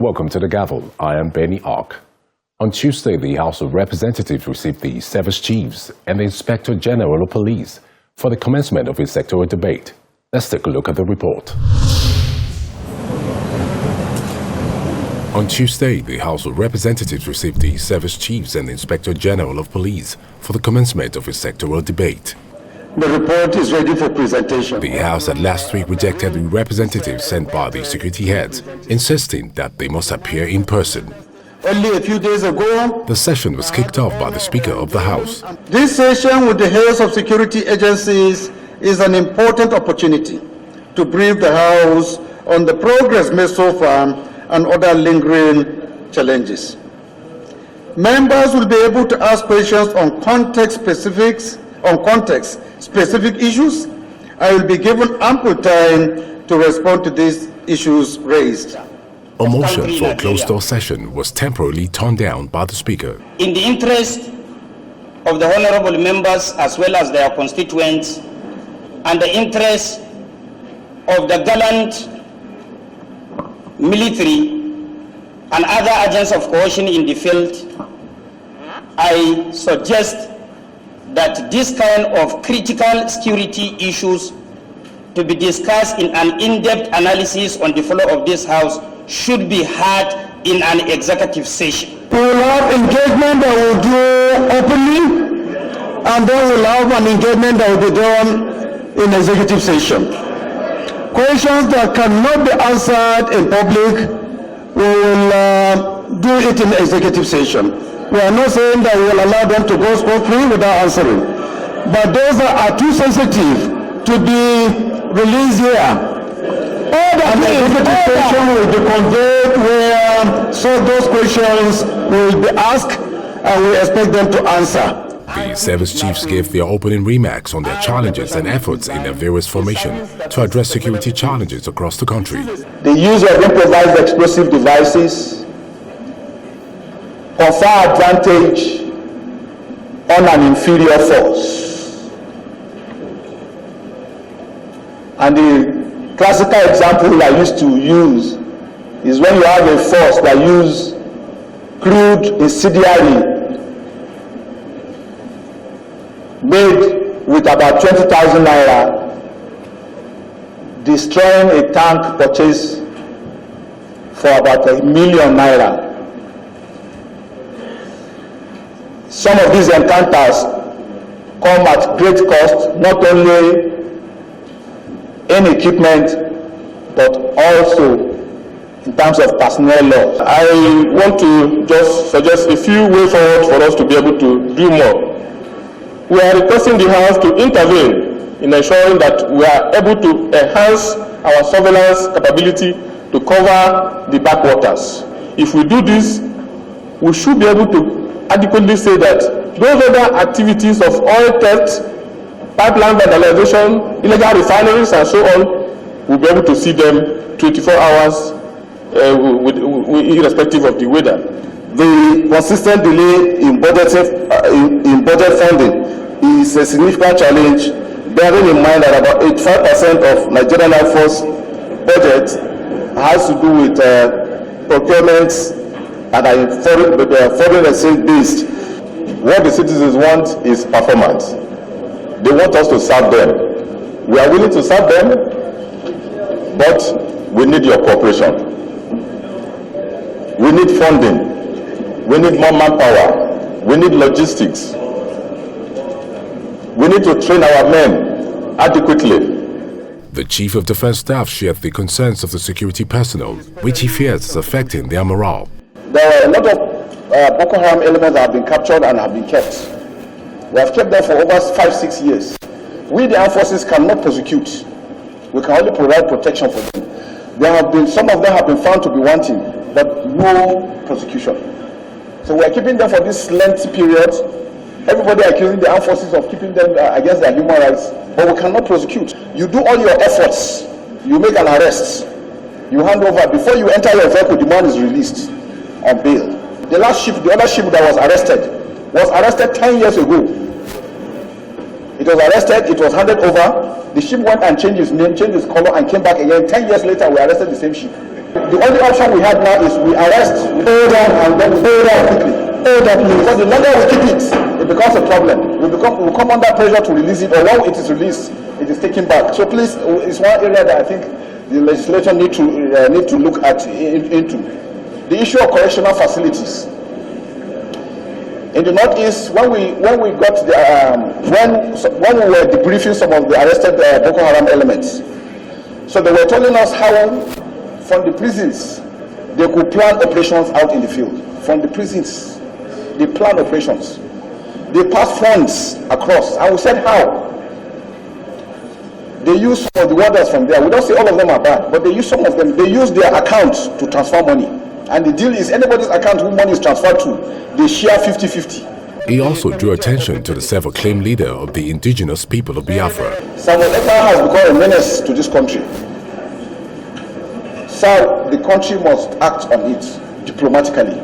Welcome to the Gavel. I am Benny Ark. On Tuesday, the House of Representatives received the service chiefs and the Inspector General of Police for the commencement of its sectoral debate. Let's take a look at the report. On Tuesday, the House of Representatives received the service chiefs and the Inspector General of Police for the commencement of its sectoral debate. The report is ready for presentation. The House had last week rejected the representatives sent by the security heads, insisting that they must appear in person. Only a few days ago, the session was kicked off by the Speaker of the House. This session with the heads of security agencies is an important opportunity to brief the House on the progress made so far and other lingering challenges. Members will be able to ask questions on context-specific issues. I will be given ample time to respond to these issues raised. A motion for a closed-door session was temporarily turned down by the Speaker. In the interest of the honorable members as well as their constituents and the interest of the gallant military and other agents of coercion in the field, I suggest that this kind of critical security issues to be discussed in an in-depth analysis on the floor of this House should be had in an executive session. We will have engagement that will do openly, and then we'll have an engagement that will be done in executive session. Questions that cannot be answered in public, we will do it in executive session. We are not saying that we will allow them to go scot-free without answering. But those that are too sensitive to be released here, and the executive session will be conveyed where so those questions will be asked and we expect them to answer. The service chiefs gave their opening remarks on their challenges and efforts in their various formations to address security challenges across the country. The use of improvised explosive devices confer advantage on an inferior force. And the classical example I used to use is when you have a force that use crude incendiary made with about 20,000 naira, destroying a tank purchased for about 1 million naira. Some of these encounters come at great cost, not only in equipment, but also in terms of personnel loss. I want to just suggest a few ways forward for us to be able to do more. We are requesting the House to intervene in ensuring that we are able to enhance our surveillance capability to cover the backwaters. If we do this, we should be able to adequately say that those other activities of oil theft, pipeline vandalization, illegal refineries and so on, we'll be able to see them 24 hours irrespective of the weather. The consistent delay in budget funding is a significant challenge, bearing in mind that about 85% of Nigerian Air Force budget has to do with procurements and are foreign exchange based. What the citizens want is performance. They want us to serve them. We are willing to serve them, but we need your cooperation. We need funding. We need more manpower. We need logistics. We need to train our men adequately. The Chief of Defense Staff shared the concerns of the security personnel, which he fears is affecting their morale. There are a lot of Boko Haram elements that have been captured and have been kept. We have kept them for over 5-6 years. We, the armed forces, cannot prosecute. We can only provide protection for them. There have been, some of them have been found to be wanting, but no prosecution. So we are keeping them for this lengthy period. Everybody accusing the armed forces of keeping them against their human rights, but we cannot prosecute. You do all your efforts. You make an arrest. You hand over. Before you enter your vehicle, the man is released on bail. The other ship that was arrested 10 years ago. It was arrested, it was handed over. The ship went and changed its name, changed its color, and came back again. 10 years later, we arrested the same ship. The only option we have now is we arrest, we hold on, and then we hold on quickly. Because the longer we keep it becomes a problem. We come under pressure to release it, or when it is released, it is taken back. So please, it's one area that I think the legislature need to look at into. The issue of correctional facilities. In the Northeast, when we got the when we were debriefing some of the arrested Boko Haram elements, so they were telling us how from the prisons they could plan operations out in the field. From the prisons, they plan operations. They pass funds across, and we said how. They use some of the warders from there. We don't say all of them are bad, but they use some of them. They use their accounts to transfer money. And the deal is anybody's account who money is transferred to, they share 50-50. He also drew attention to the self-acclaimed leader of the indigenous people of Biafra. Samuel Ekpa has become a menace to this country. So the country must act on it diplomatically.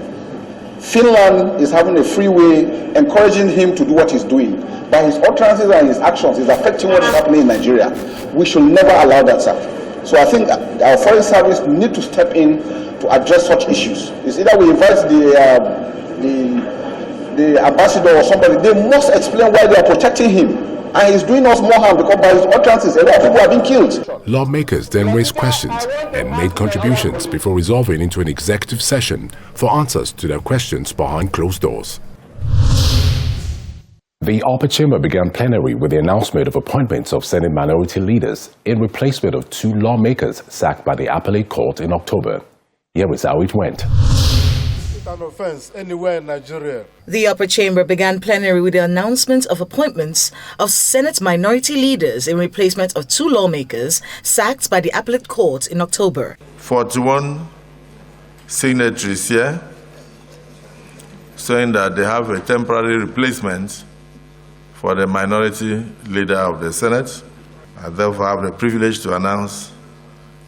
Finland is having a free way, encouraging him to do what he's doing. By his utterances and his actions, he's affecting what is happening in Nigeria. We should never allow that, sir. So I think our foreign service need to step in to address such issues. It's either we invite the ambassador or somebody. They must explain why they are protecting him, and he's doing us more harm because by his utterances, a lot of people have been killed. Lawmakers then raised questions and made contributions before resolving into an executive session for answers to their questions behind closed doors. The upper chamber began plenary with the announcement of appointments of Senate minority leaders in replacement of 2 lawmakers sacked by the appellate court in October. Here is how it went. An offense anywhere in Nigeria. The upper chamber began plenary with the announcement of appointments of Senate minority leaders in replacement of 2 lawmakers sacked by the appellate court in October. 41 signatories here saying that they have a temporary replacement for the minority leader of the Senate. I therefore have the privilege to announce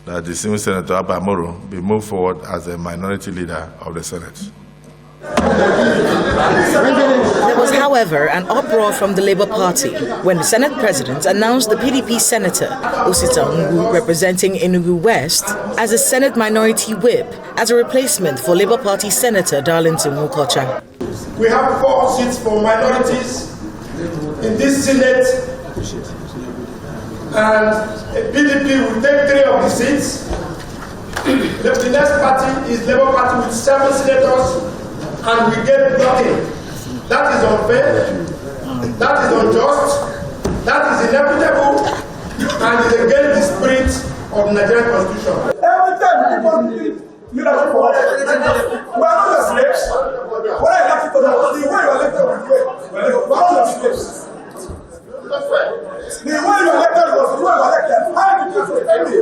that the senior Senator Abba Moro be moved forward as a minority leader of the Senate. There was, however, an uproar from the Labour Party when the Senate President announced the PDP Senator Osita Ngwu, representing Enugu West, as a Senate Minority Whip as a replacement for Labour Party Senator Darlington Wukocha. We have 4 seats for minorities in this Senate, and PDP will take 3 of the seats. The next party is Labour Party with 7 senators, and we get nothing. That is unfair, that is unjust, that is inequitable, and is against the spirit of the Nigerian Constitution. Every time people leadership for us, we are not the slaves. What I like to know is the way you are elected with way. We are not the slaves. The way you are elected was the way you are elected. How did you defend me?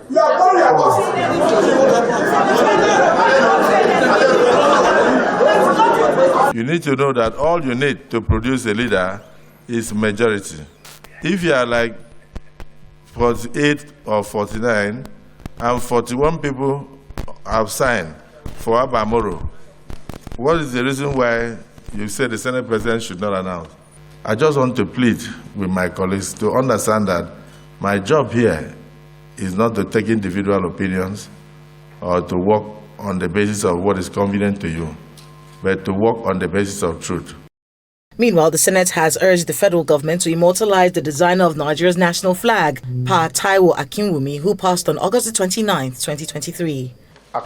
You are very apostle. You need to know that all you need to produce a leader is majority. If you are like 48 or 49 and 41 people have signed for Abba Moro, what is the reason why you say the Senate President should not announce? I just want to plead with my colleagues to understand that my job here is not to take individual opinions or to work on the basis of what is convenient to you, but to work on the basis of truth. Meanwhile, the Senate has urged the federal government to immortalize the designer of Nigeria's national flag, Pa Taiwo Akinwumi, who passed on August 29, 2023.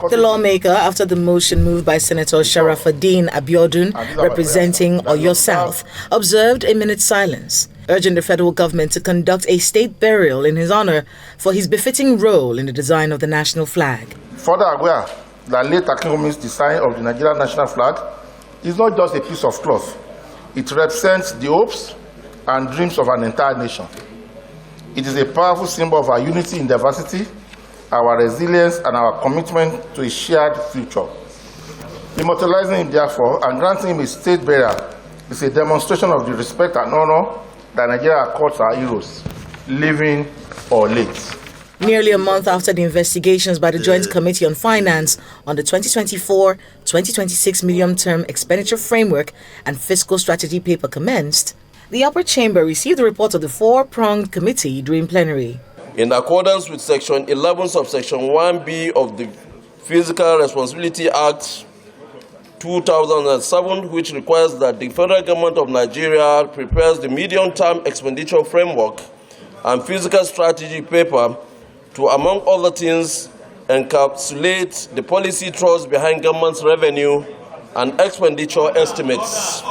The lawmaker, after the motion moved by Senator Sharafuddin Abiodun, representing Oyo South, observed a minute's silence, urging the federal government to conduct a state burial in his honor for his befitting role in the design of the national flag. Further aware that late Akinwumi's design of the Nigerian national flag is not just a piece of cloth. It represents the hopes and dreams of an entire nation. It is a powerful symbol of our unity in diversity, our resilience, and our commitment to a shared future. Immortalizing him, therefore, and granting him a state burial is a demonstration of the respect and honor that Nigeria accords our heroes, living or late. Nearly a month after the investigations by the Joint Committee on Finance on the 2024-2026 Medium-Term Expenditure Framework and Fiscal Strategy paper commenced, the upper chamber received the report of the 4-pronged committee during plenary. In accordance with Section 11, subsection 1B of the Fiscal Responsibility Act 2007, which requires that the federal government of Nigeria prepares the medium-term expenditure framework and fiscal strategy paper to, among other things, encapsulate the policy thrust behind government's revenue and expenditure estimates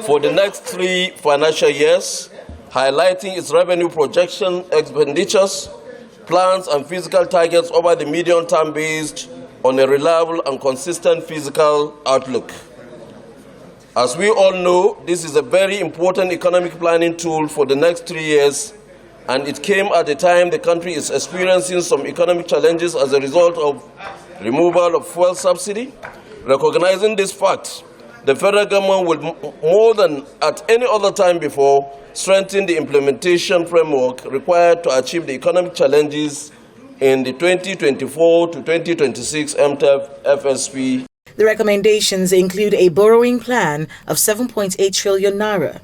for the next 3 financial years, highlighting its revenue projection, expenditures, plans, and fiscal targets over the medium term based on a reliable and consistent fiscal outlook. As we all know, this is a very important economic planning tool for the next 3 years, and it came at a time the country is experiencing some economic challenges as a result of removal of fuel subsidy. Recognizing this fact, the federal government will, more than at any other time before, strengthen the implementation framework required to achieve the economic challenges in the 2024 to 2026 MTEF FSP. The recommendations include a borrowing plan of 7.8 trillion naira,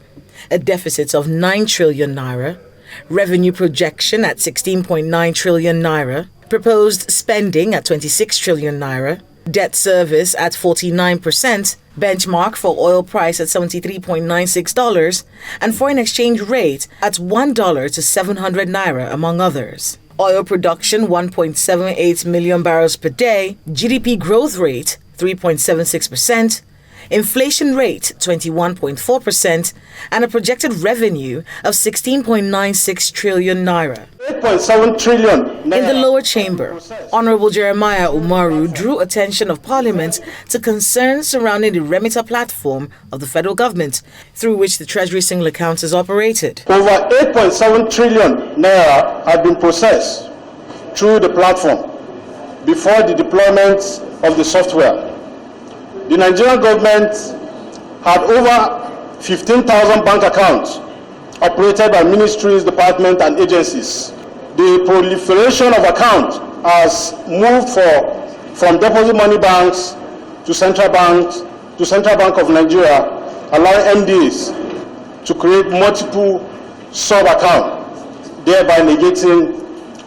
a deficit of 9 trillion naira, revenue projection at 16.9 trillion naira, proposed spending at 26 trillion naira, debt service at 49%, benchmark for oil price at $73.96, and foreign exchange rate at $1 to 700 naira, among others. Oil production 1.78 million barrels per day, GDP growth rate 3.76%, inflation rate 21.4%, and a projected revenue of 16.96 trillion naira. 8.7 trillion naira. In the lower chamber, Honorable Jeremiah Umaru drew attention of Parliament to concerns surrounding the remitter platform of the federal government, through which the Treasury single account is operated. Over 8.7 trillion naira had been processed through the platform before the deployment of the software. The Nigerian government had over 15,000 bank accounts operated by ministries, departments, and agencies. The proliferation of accounts has moved from deposit money banks to Central Bank of Nigeria, allowing MDs to create multiple sub-accounts, thereby negating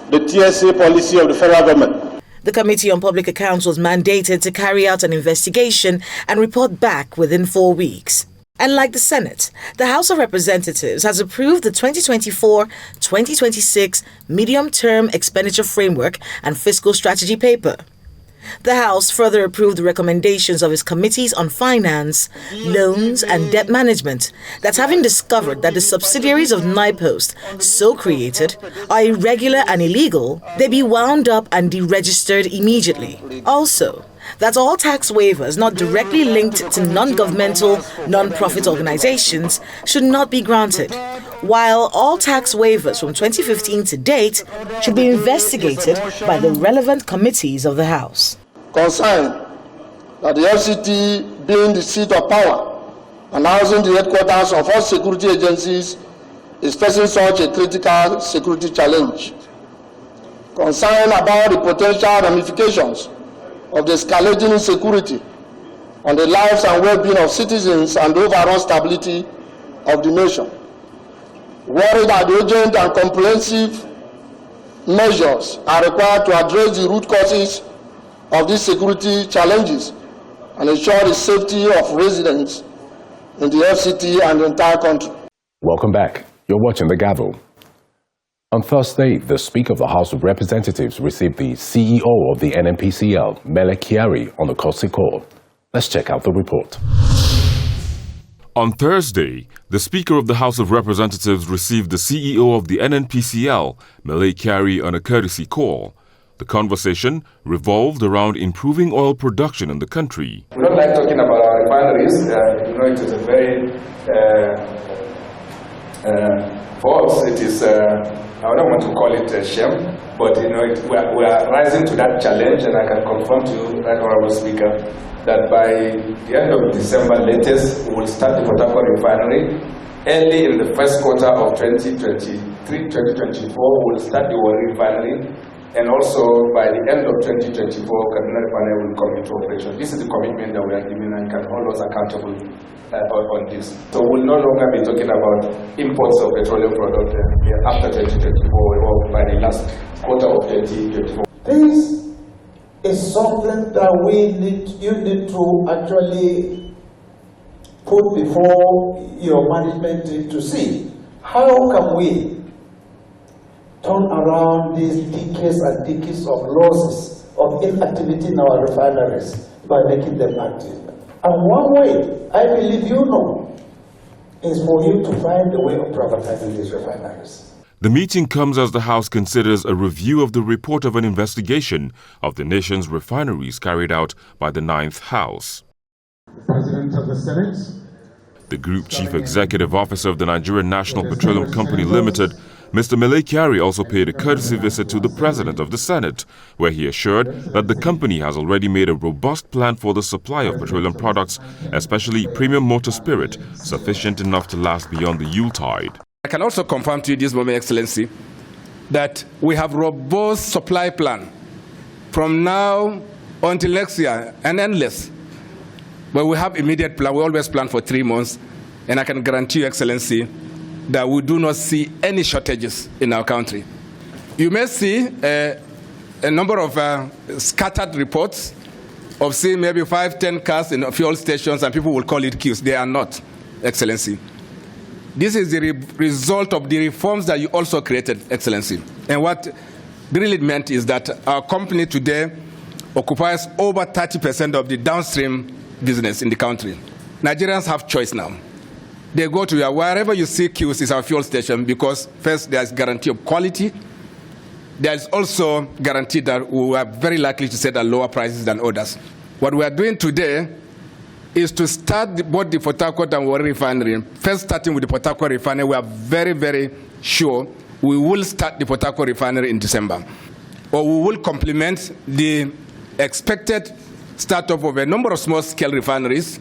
the TSA policy of the federal government. The Committee on Public Accounts was mandated to carry out an investigation and report back within 4 weeks. And like the Senate, the House of Representatives has approved the 2024-2026 Medium-Term Expenditure Framework and Fiscal Strategy Paper. The House further approved the recommendations of its committees on finance, loans, and debt management that, having discovered that the subsidiaries of NIPOST, so created, are irregular and illegal, they be wound up and deregistered immediately. Also, that all tax waivers not directly linked to non-governmental, non-profit organizations should not be granted, while all tax waivers from 2015 to date should be investigated by the relevant committees of the House. Concerned that the FCT, being the seat of power and housing the headquarters of all security agencies, is facing such a critical security challenge. Concerned about the potential ramifications of the escalating insecurity on the lives and well-being of citizens and the overall stability of the nation. Worried that urgent and comprehensive measures are required to address the root causes of these security challenges and ensure the safety of residents in the FCT and the entire country. Welcome back. You're watching The Gavel. On Thursday, the Speaker of the House of Representatives received the CEO of the NNPCL, Mele Kyari, on the courtesy call. Let's check out the report. On Thursday, the Speaker of the House of Representatives received the CEO of the NNPCL, Mele Kyari, on a courtesy call. The conversation revolved around improving oil production in the country. We don't like talking about our refineries. It is a very, for us, it is, I don't want to call it a shame, but we are rising to that challenge, and I can confirm to you, Right Honorable Speaker, that by the end of December latest, we will start the Port Harcourt refinery. Early in the first quarter of 2023-2024, we will start the Warri refinery. And also, by the end of 2024, Kaduna Refinery will come into operation. This is the commitment that we are giving and can hold us accountable on this. So we'll no longer be talking about imports of petroleum products after 2024 or by the last quarter of 2024. This is something that you need to actually put before your management team to see. How can we turn around these decades and decades of losses of inactivity in our refineries by making them active? And one way, I believe you know, is for you to find a way of privatizing these refineries. The meeting comes as the House considers a review of the report of an investigation of the nation's refineries carried out by the 9th House. President of the Senate. The Group Chief Executive Officer of the Nigerian National Petroleum Company Limited, Mr. Mele Kyari, also paid a courtesy visit to the President of the Senate, where he assured that the company has already made a robust plan for the supply of petroleum products, especially premium motor spirit, sufficient enough to last beyond the Yuletide. I can also confirm to you this moment, Excellency, that we have robust supply plan from now until next year and endless. But we have immediate plan. We always plan for 3 months, and I can guarantee you, Excellency, that we do not see any shortages in our country. You may see a number of scattered reports of seeing maybe 5-10 cars in fuel stations, and people will call it queues. They are not, Excellency. This is the result of the reforms that you also created, Excellency. And what really meant is that our company today occupies over 30% of the downstream business in the country. Nigerians have choice now. They go to wherever you see queues is our fuel station, because first there's guarantee of quality. There's also guarantee that we are very likely to set at lower prices than others. What we are doing today is to start both the Port Harcourt and Warri refinery. First, starting with the Port Harcourt refinery, we are very, very sure we will start the Port Harcourt refinery in December. Or we will complement the expected startup of a number of small-scale refineries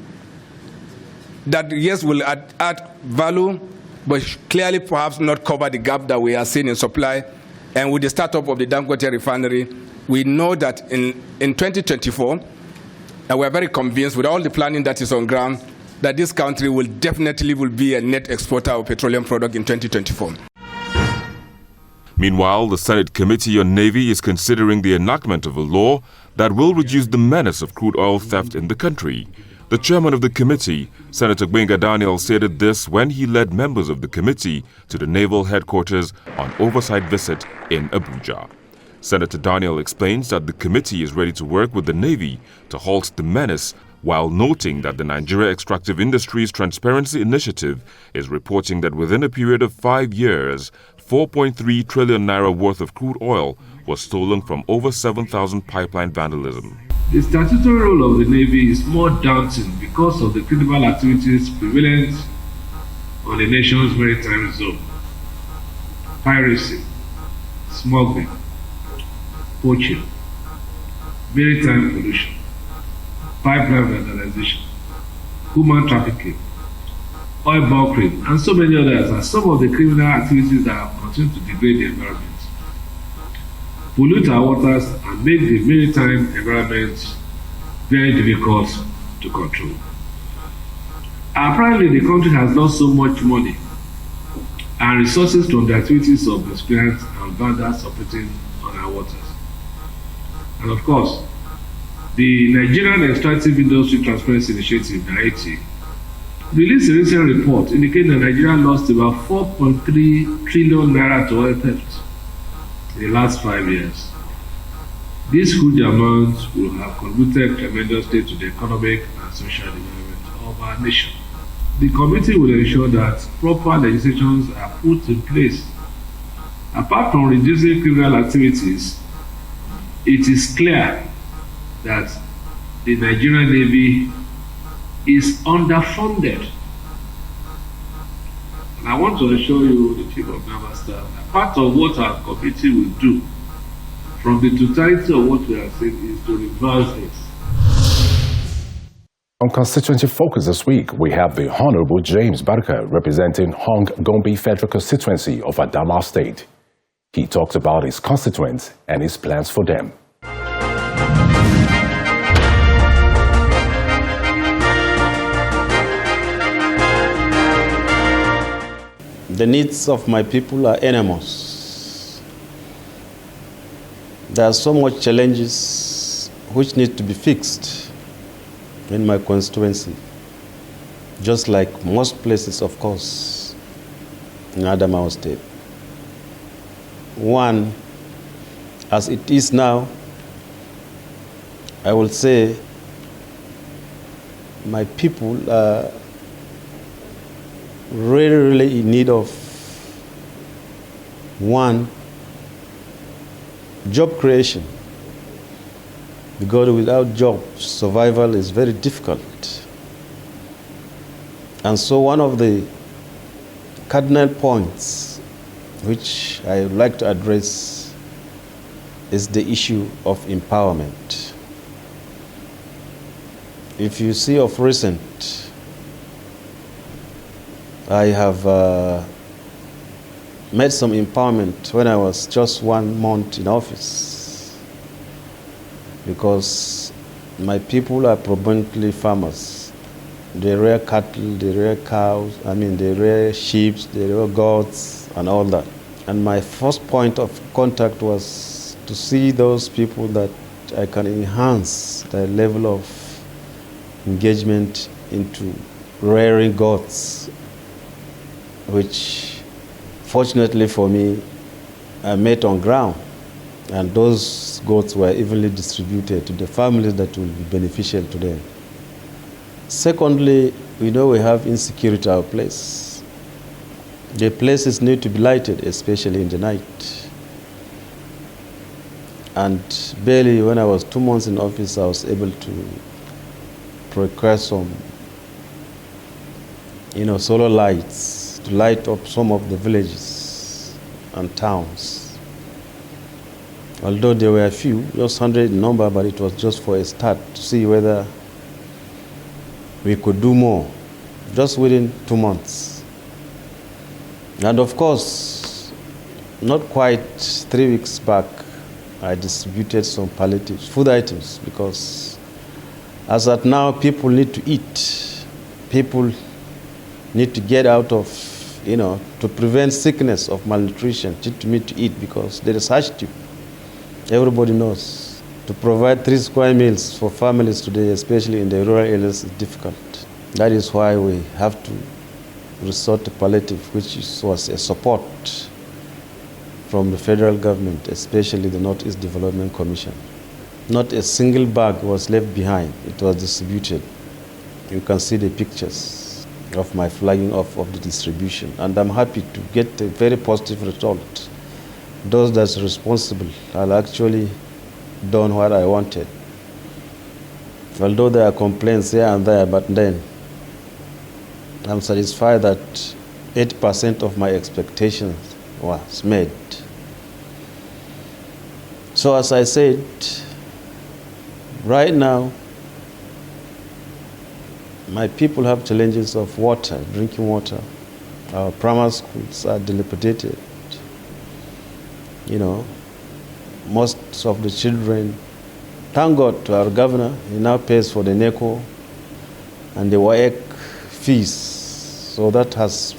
that, yes, will add value, but clearly perhaps not cover the gap that we are seeing in supply. And with the startup of the Dangote refinery, we know that in 2024, and we are very convinced with all the planning that is on ground, that this country will definitely be a net exporter of petroleum product in 2024. Meanwhile, the Senate Committee on Navy is considering the enactment of a law that will reduce the menace of crude oil theft in the country. The chairman of the committee, Senator Gbenga Daniel, stated this when he led members of the committee to the naval headquarters on oversight visit in Abuja. Senator Daniel explains that the committee is ready to work with the Navy to halt the menace, while noting that the Nigeria Extractive Industries Transparency Initiative is reporting that within a period of 5 years, 4.3 trillion naira worth of crude oil was stolen from over 7,000 pipeline vandalism. The statutory role of the Navy is more daunting because of the criminal activities prevalent on the nation's maritime zone. Piracy, smuggling, poaching, maritime pollution, pipeline vandalization, human trafficking, oil bunkering, and so many others are some of the criminal activities that continue to degrade the environment, pollute our waters, and make the maritime environment very difficult to control. Apparently, the country has lost so much money and resources from the activities of miscreants and vandals operating on our waters. And of course, the Nigerian Extractive Industry Transparency Initiative, NIT, released a recent report indicating that Nigeria lost about 4.3 trillion naira to oil theft in the last 5 years. This huge amount will have contributed tremendously to the economic and social development of our nation. The committee will ensure that proper legislations are put in place. Apart from reducing criminal activities, it is clear that the Nigerian Navy is underfunded. And I want to assure you, the Chief of Naval Staff, that part of what our committee will do from the totality of what we are saying is to reverse this. On Constituency Focus this week, we have the Honorable James Barker representing Hong Gombe Federal Constituency of Adamawa State. He talked about his constituents and his plans for them. The needs of my people are enormous. There are so much challenges which need to be fixed in my constituency, just like most places, of course, in Adamawa State. One, as it is now, I will say my people are really in need of, one, job creation, because without jobs, survival is very difficult. And so one of the cardinal points which I would like to address is the issue of empowerment. If you see of recent, I have made some empowerment when I was just 1 month in office, because my people are predominantly farmers. They rear cattle, they rear cows, they rear sheep, they rear goats, and all that. And my first point of contact was to see those people that I can enhance their level of engagement into rearing goats, which fortunately for me, I met on ground. And those goats were evenly distributed to the families that will be beneficial to them. Secondly, we know we have insecurity in our place. The places need to be lighted, especially in the night. And barely when I was 2 months in office, I was able to procure some, solar lights to light up some of the villages and towns. Although there were a few, just 100 in number, but it was just for a start to see whether we could do more, just within 2 months. And of course, not quite 3 weeks back, I distributed some palliative food items, because as at now, people need to eat. People need to get out of, to prevent sickness of malnutrition, need to eat, because there is hardship. Everybody knows. To provide 3 square meals for families today, especially in the rural areas, is difficult. That is why we have to resort to palliative, which was a support from the federal government, especially the Northeast Development Commission. Not a single bag was left behind. It was distributed. You can see the pictures of my flagging off of the distribution. And I'm happy to get a very positive result. Those that's responsible are actually done what I wanted. Although there are complaints here and there, but then I'm satisfied that 80% of my expectations was made. So as I said, right now, my people have challenges of water, drinking water. Our primary schools are dilapidated. Most of the children, thank God to our governor, he now pays for the NECO and the WAEC fees. So that has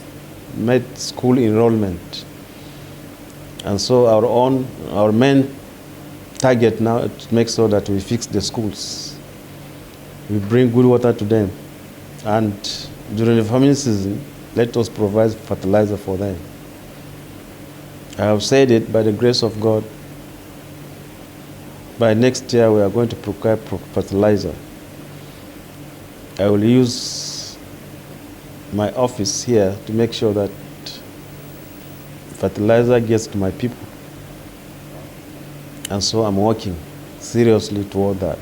made school enrollment. And so our main target now is to make sure that we fix the schools. We bring good water to them. And during the farming season, let us provide fertilizer for them. I have said it, by the grace of God, by next year we are going to procure fertilizer. I will use my office here to make sure that fertilizer gets to my people. And so I'm working seriously toward that.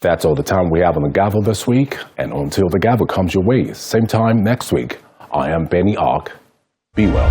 That's all the time we have on the Gavel this week. And until the Gavel comes your way, same time next week, I am Benny Ark. Be well.